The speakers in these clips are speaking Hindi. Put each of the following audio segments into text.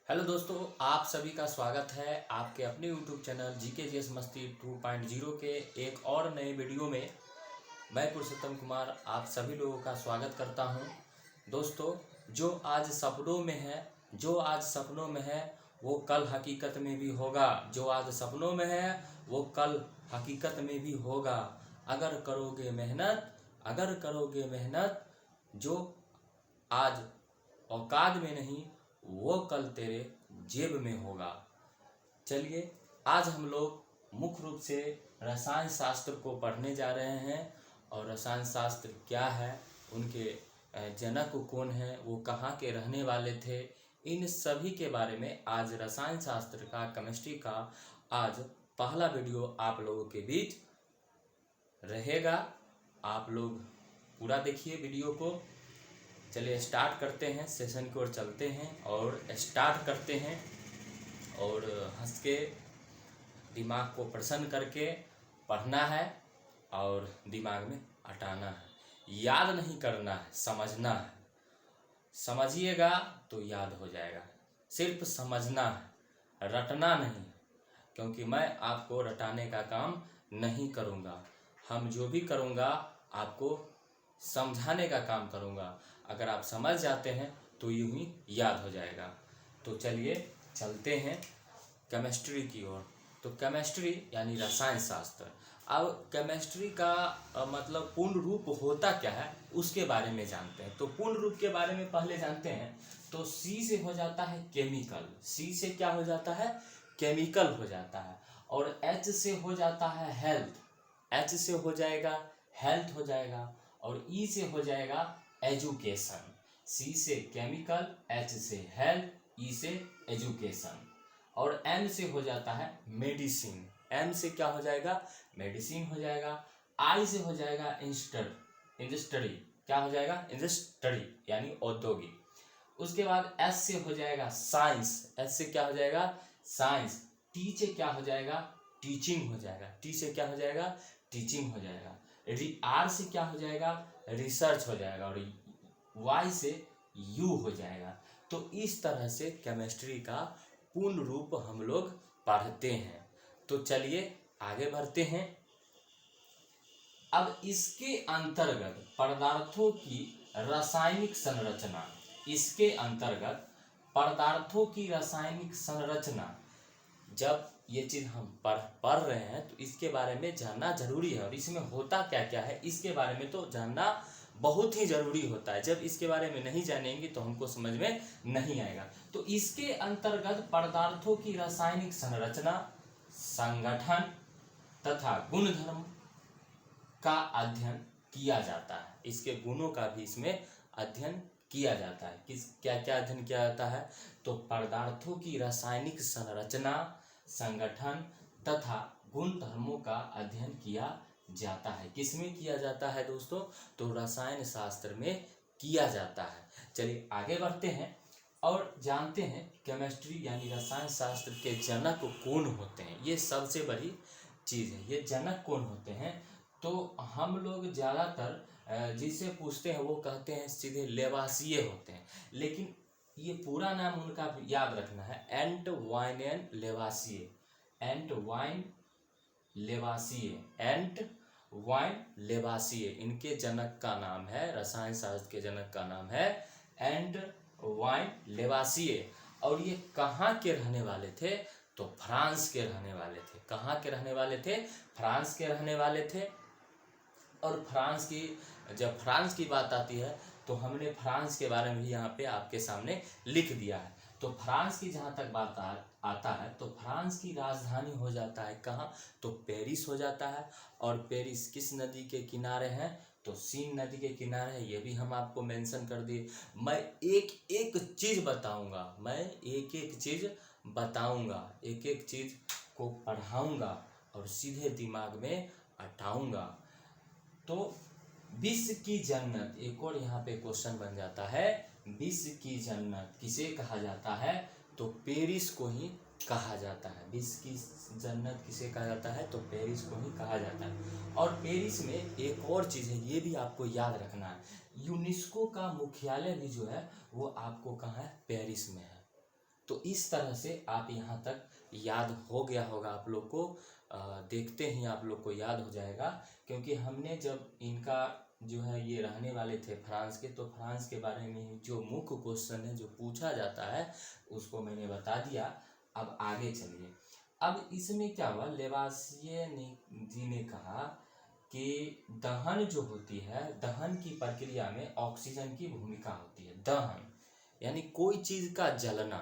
हेलो दोस्तों, आप सभी का स्वागत है आपके अपने यूट्यूब चैनल GKGS मस्ती 2.0 के एक और नए वीडियो में। मैं पुरुषोत्तम कुमार आप सभी लोगों का स्वागत करता हूं। दोस्तों, जो आज सपनों में है वो कल हकीकत में भी होगा। जो आज सपनों में है वो कल हकीकत में भी होगा। अगर करोगे मेहनत जो आज औकात में नहीं वो कल तेरे जेब में होगा। चलिए, आज हम लोग मुख्य रूप से रसायन शास्त्र को पढ़ने जा रहे हैं। और रसायन शास्त्र क्या है, उनके जनक कौन है, वो कहाँ के रहने वाले थे, इन सभी के बारे में आज रसायन शास्त्र का, केमिस्ट्री का आज पहला वीडियो आप लोगों के बीच रहेगा। आप लोग पूरा देखिए वीडियो को। चलिए स्टार्ट करते हैं, सेशन की ओर चलते हैं और स्टार्ट करते हैं। और हंस के दिमाग को प्रसन्न करके पढ़ना है और दिमाग में हटाना है। याद नहीं करना है, समझना है। समझिएगा तो याद हो जाएगा। सिर्फ समझना है, रटना नहीं, क्योंकि मैं आपको रटाने का काम नहीं करूँगा। हम जो भी करूँगा आपको समझाने का काम करूँगा। अगर आप समझ जाते हैं तो यूं ही याद हो जाएगा। तो चलिए चलते हैं केमिस्ट्री की ओर। तो केमिस्ट्री यानी रसायन शास्त्र। अब केमिस्ट्री का मतलब पूर्ण रूप होता क्या है उसके बारे में जानते हैं। तो पूर्ण रूप के बारे में पहले जानते हैं। तो सी से हो जाता है केमिकल। सी से क्या हो जाता है? केमिकल हो जाता है। और एच से हो जाता है हेल्थ। एच से हो जाएगा हेल्थ हो जाएगा। और ई से हो जाएगा एजुकेशन। सी से केमिकल, एच से हेल्थ, ई से एजुकेशन। और एम से हो जाता है मेडिसिन। एम से क्या हो जाएगा? मेडिसिन हो जाएगा। आई से हो जाएगा इंडस्ट्री। क्या हो जाएगा? इंडस्ट्री यानी औद्योगिक। उसके बाद एस से हो जाएगा साइंस। एस से क्या हो जाएगा? साइंस। टी से क्या हो जाएगा? टीचिंग हो जाएगा। टी से क्या हो जाएगा? टीचिंग हो जाएगा। आर से क्या हो जाएगा? रिसर्च हो जाएगा। और वाई से यू हो जाएगा। तो इस तरह से केमिस्ट्री का पूर्ण रूप हम लोग पढ़ते हैं। तो चलिए आगे बढ़ते हैं। अब इसके अंतर्गत पदार्थों की रासायनिक संरचना। इसके अंतर्गत पदार्थों की रासायनिक संरचना, जब ये चीज़ हम पढ़ रहे हैं तो इसके बारे में जानना जरूरी है। और इसमें होता क्या क्या है इसके बारे में तो जानना बहुत ही जरूरी होता है। जब इसके बारे में नहीं जानेंगे तो हमको समझ में नहीं आएगा। तो इसके अंतर्गत पदार्थों की रासायनिक संरचना, संगठन तथा गुणधर्म का अध्ययन किया जाता है। इसके गुणों का भी इसमें अध्ययन किया जाता है। क्या क्या अध्ययन किया जाता है? तो पदार्थों की रासायनिक संरचना, संगठन तथा गुण धर्मों का अध्ययन किया जाता है। किसमें किया जाता है दोस्तों? तो रसायन शास्त्र में किया जाता है। चलिए आगे बढ़ते हैं और जानते हैं केमिस्ट्री यानी रसायन शास्त्र के जनक कौन होते हैं। ये सबसे बड़ी चीज़ है, ये जनक कौन होते हैं। तो हम लोग ज़्यादातर जिसे पूछते हैं वो कहते हैं सीधे लेवासिए होते हैं। लेकिन ये पूरा नाम उनका याद रखना है, एंटवाइन लेवासिए। एंटवाइन लेवासिए इनके जनक का नाम है, रसायन शास्त्र के जनक का नाम है एंटवाइन लेवासिए। और ये कहाँ के रहने वाले थे? तो फ्रांस के रहने वाले थे। कहाँ के रहने वाले थे? फ्रांस के रहने वाले थे। और जब फ्रांस की बात आती है तो हमने फ्रांस के बारे में भी यहाँ पे आपके सामने लिख दिया है। तो फ्रांस की जहाँ तक बात आता है तो फ्रांस की राजधानी हो जाता है कहाँ? तो पेरिस हो जाता है। और पेरिस किस नदी के किनारे है? तो सीन नदी के किनारे है। ये भी हम आपको मेंशन कर दिए। मैं एक एक चीज़ बताऊंगा, एक एक चीज़ को पढ़ाऊंगा और सीधे दिमाग में हटाऊंगा। तो विश्व की जन्नत, एक और यहाँ पे क्वेश्चन बन जाता है, विश्व की जन्नत किसे कहा जाता है? तो पेरिस को ही कहा जाता है। विश्व की जन्नत किसे कहा जाता है? तो पेरिस को ही कहा जाता है। और पेरिस में एक और चीज़ है, ये भी आपको याद रखना है। यूनेस्को का मुख्यालय भी जो है वो आपको कहाँ है? पेरिस में है। तो इस तरह से आप यहाँ तक याद हो गया होगा आप लोग को। देखते ही आप लोग को याद हो जाएगा, क्योंकि हमने जब इनका जो है ये रहने वाले थे फ्रांस के, तो फ्रांस के बारे में जो मुख्य क्वेश्चन है जो पूछा जाता है उसको मैंने बता दिया। अब आगे चलिए। अब इसमें क्या हुआ, लेवासिये जी ने कहा कि दहन जो होती है, दहन की प्रक्रिया में ऑक्सीजन की भूमिका होती है। दहन यानी कोई चीज़ का जलना,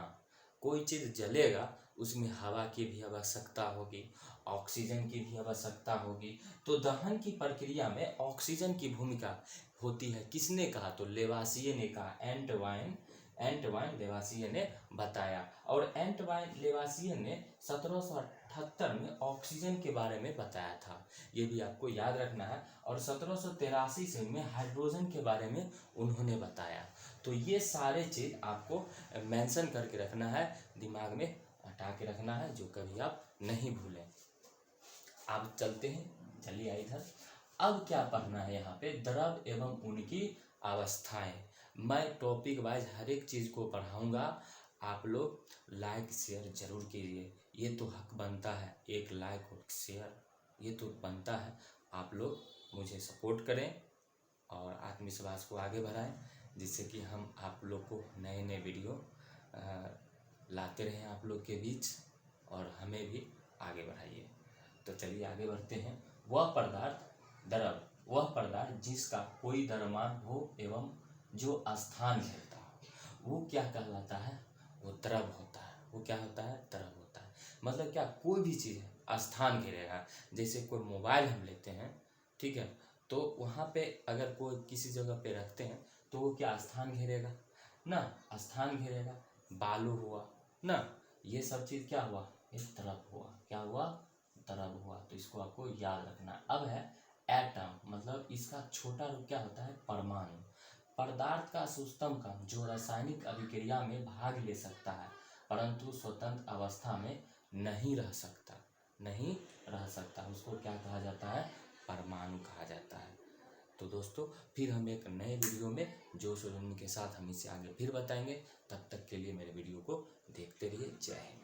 कोई चीज़ जलेगा उसमें हवा की भी आवश्यकता होगी, ऑक्सीजन की भी आवश्यकता होगी। तो दहन की प्रक्रिया में ऑक्सीजन की भूमिका होती है। किसने कहा, तो लेवासिये ने कहा, एंटवाइन लेवासिये ने बताया। और एंटवाइन लेवासिये ने 1778 में ऑक्सीजन के बारे में बताया था, ये भी आपको याद रखना है। और 1783 से में हाइड्रोजन के बारे में उन्होंने बताया। तो ये सारे चीज़ आपको मेंशन करके रखना है, दिमाग में हटा के रखना है, जो कभी आप नहीं भूलें। अब चलते हैं, चलिए इधर। अब क्या पढ़ना है यहाँ पे, द्रव एवं उनकी अवस्थाएं। मैं टॉपिक वाइज हर एक चीज़ को पढ़ाऊँगा। आप लोग लाइक शेयर जरूर कीजिए, ये तो हक बनता है, एक लाइक और शेयर ये तो बनता है। आप लोग मुझे सपोर्ट करें और आत्मविश्वास को आगे बढ़ाएं, जिससे कि हम आप लोग को नए नए वीडियो लाते रहें आप लोग के बीच, और हमें भी आगे बढ़ाइए। तो चलिए आगे बढ़ते हैं। वह पदार्थ द्रव, वह पदार्थ जिसका कोई द्रव्यमान हो एवं जो स्थान घेरता हो, वो क्या कहलाता है, वो द्रव होता है। वो क्या होता है, द्रव होता है। मतलब क्या, कोई भी चीज़ है स्थान घेरेगा। जैसे कोई मोबाइल हम लेते हैं, ठीक है, तो वहाँ पे अगर कोई किसी जगह पे रखते हैं तो वो क्या स्थान घेरेगा ना, स्थान घेरेगा। बालू हुआ ना, ये सब चीज़ क्या हुआ, ये द्रव हुआ। क्या हुआ, द्रव हुआ। तो इसको आपको याद रखना। अब है एटम, मतलब इसका छोटा रूप क्या होता है, परमाणु। पदार्थ का सूक्ष्मतम कण जो रासायनिक अभिक्रिया में भाग ले सकता है परंतु स्वतंत्र अवस्था में नहीं रह सकता, नहीं रह सकता, उसको क्या कहा जाता है, परमाणु कहा जाता है। तो दोस्तों फिर हम एक नए वीडियो में जोश और जुनून के साथ हम इसे आगे फिर बताएंगे। तब तक के लिए मेरे वीडियो को देखते रहिए। जय हिंद।